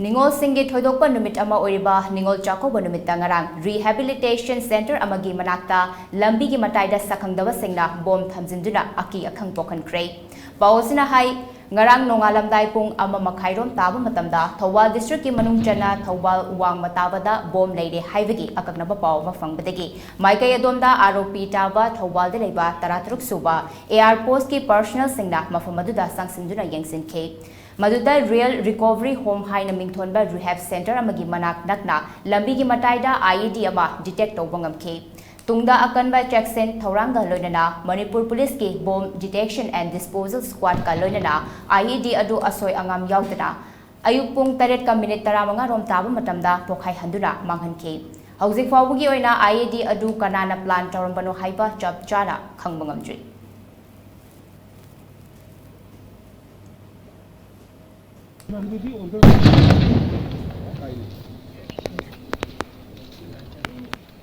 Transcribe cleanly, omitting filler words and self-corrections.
Ningol Singi Thoidokpa Numit ama oiriba Ningol Chakkouba Numit ngarang Rehabilitation Center amagi manakta Lambigi Mataida sakhangdaba singna bom thamjinduna aki akhang pokhankhre. Pausina hai ngarang nongalamdai pung ama makhairom taba matamda Thawal District ki manung chana Thawal wang matabada bom leire haibagi akaknaba paw mafangbadagi maikai adomda ROP taba Thawal de leiba taratruk suba AR Post ki personal singna mafamaduda sangsinduna yengsinke. Maduda Real Recovery Home Haina Mingthonba Rehab Center amagi manak nakna Lambigi Mataida IED ama detect tawbangamke. Tungda akanba checksen Thoranga loinana Manipur Police ki bomb detection and disposal squad ka loinana IED adu asoy angam yaudana ayuk pung 8 ka minute 15 rom taba matamda pokhai handuna manghanke. Hauzik fawbugi oina IED adu kanana plan tawrambano haiba chap chana khangbangamjri.